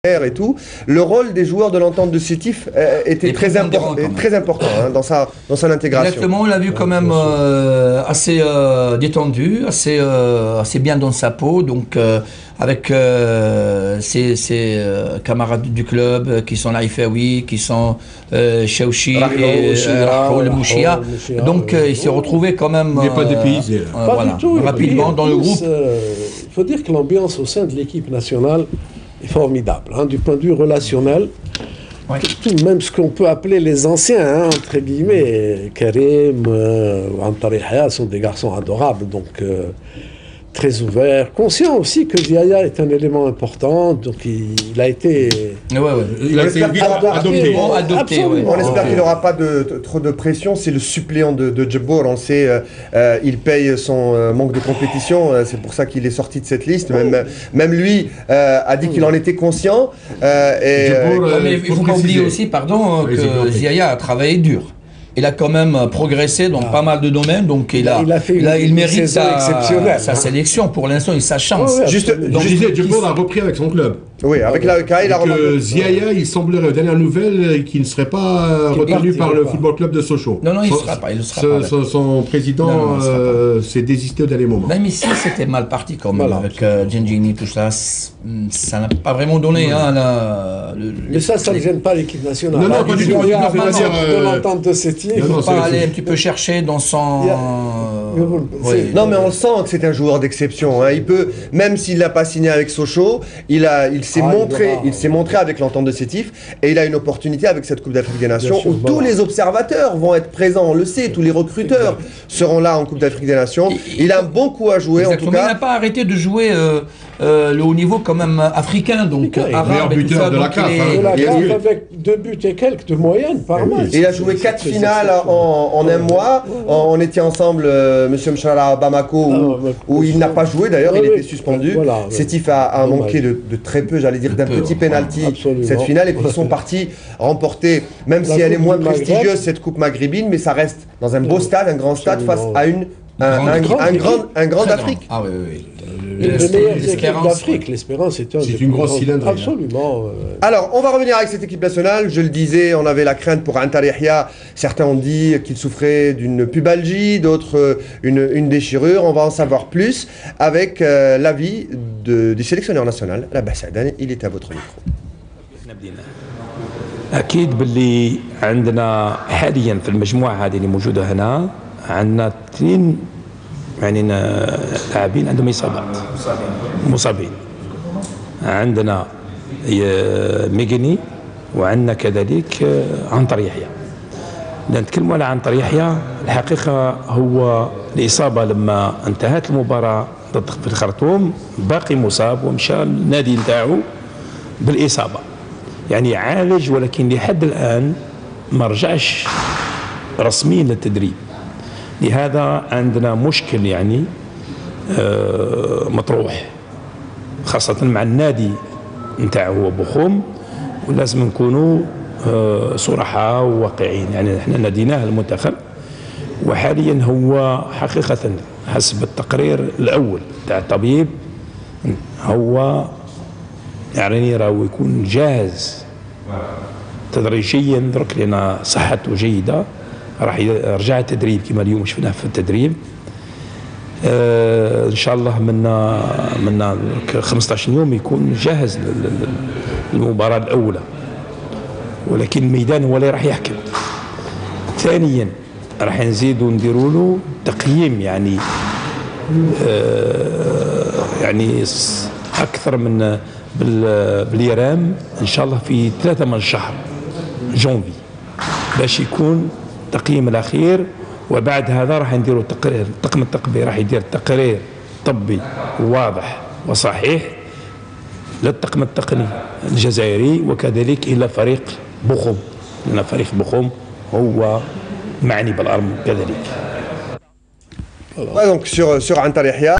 et tout, le rôle des joueurs de l'entente de Sétif était très important hein, dans son intégration. Exactement, on l'a vu quand même assez détendu, assez bien dans sa peau, donc avec ses camarades du club qui sont Laifaoui, qui sont Chouchi et Raoul Mouchia. Donc il s'est retrouvé quand même il n'est pas dépaysé, voilà, rapidement dans le groupe. Il faut dire que l'ambiance au sein de l'équipe nationale est formidable, hein, du point de vue relationnel. Ouais. Tout, même ce qu'on peut appeler les anciens, hein, entre guillemets, Karim, Antari Haya sont des garçons adorables, donc très ouverts, conscients aussi que Ziaya est un élément important, donc il a été... Il a été adopté. On espère qu'il n'aura pas trop de pression, c'est le suppléant de Djebbour, on le sait, il paye son manque de compétition, c'est pour ça qu'il est sorti de cette liste, même lui a dit qu'il en était conscient. Mais il ne faut pas oublier aussi, pardon, que Ziaya a travaillé dur. Il a quand même progressé dans pas mal de domaines, donc il mérite sa sélection. Pour l'instant, il a sa chance. Juste, donc, je disais, Djebbour a repris avec son club. Oui, avec l'AEK, il a remarqué. Ziaya, il semblerait, aux dernières nouvelles, qu'il ne serait pas retenu par le football club de Sochaux. Non, il ne sera pas. Son président s'est désisté au dernier moment. Même ici, c'était mal parti quand même, avec Djendjini, tout ça. Ça n'a pas vraiment donné. Mais ça ne gêne pas l'équipe nationale. Non, pas du tout. De l'entente de cette il ne faut pas aller un petit peu chercher dans son... Non, mais on sent que c'est un joueur d'exception. Hein. Il peut, même s'il n'a pas signé avec Sochaux, il s'est montré avec l'entente de Sétif et il a une opportunité avec cette Coupe d'Afrique des Nations où tous les observateurs vont être présents, on le sait, tous les recruteurs seront là en Coupe d'Afrique des Nations. Il a un bon coup à jouer. Exactement. En tout cas. Il n'a pas arrêté de jouer le haut niveau quand même africain, donc arabe et tout ça. De la CAF, avec 2 buts et quelques de moyenne par match. Il a joué 4 finales en un mois. On était ensemble, Monsieur Mchala à Bamako, où il n'a pas joué d'ailleurs, il était suspendu. Sétif a manqué de très peu, j'allais dire d'un petit penalty cette finale, et puis ils sont partis remporter, même si elle est moins prestigieuse cette Coupe maghrébine, mais ça reste dans un beau stade, un grand stade face à un grand d'Afrique. Ah oui. L'Espérance c'est une grosse cylindrée. Absolument. Alors, on va revenir avec cette équipe nationale. Je le disais, on avait la crainte pour Antari Yahya. Certains ont dit qu'il souffrait d'une pubalgie, d'autres une déchirure. On va en savoir plus avec l'avis du sélectionneur national, Abbas Adane. Il est à votre micro. أكيد باللي عندنا حاليا في المجموعة هذه اللي موجودة هنا عندنا 2 يعني لاعبين عندهم إصابات مصابين عندنا ميغني وعندنا كذلك عنتر يحيى. نتكلموا على عنتر يحيى الحقيقة هو الإصابة لما انتهت المباراة ضد في الخرطوم باقي مصاب ومشى النادي نتاعو بالإصابة يعني عالج ولكن لحد الآن ما رجعش رسميا للتدريب. لهذا عندنا مشكل يعني مطروح خاصة مع النادي نتاعو هو بوخوم ولازم نكونوا صرحاء وواقعيين. يعني احنا ناديناه المنتخب وحاليا هو حقيقة حسب التقرير الأول تاع الطبيب هو يعني راهو يكون جاهز تدريجيا درك لأن صحته جيدة راح يرجع التدريب كما اليوم شفناه في التدريب. ان شاء الله من 15 يوم يكون جاهز للمباراة الأولى ولكن الميدان هو اللي راح يحكم. ثانيا راح نزيدوا نديروا له تقييم يعني يعني أكثر من باليرام ان شاء الله في 3 من شهر جونفي باش يكون التقييم الاخير وبعد هذا راح نديروا تقرير. الطاقم الطبي راح يدير تقرير طبي واضح وصحيح للطاقم التقني الجزائري وكذلك الى فريق بوخوم لان فريق بوخوم هو معني بالامر كذلك. Donc sur Antari Yahya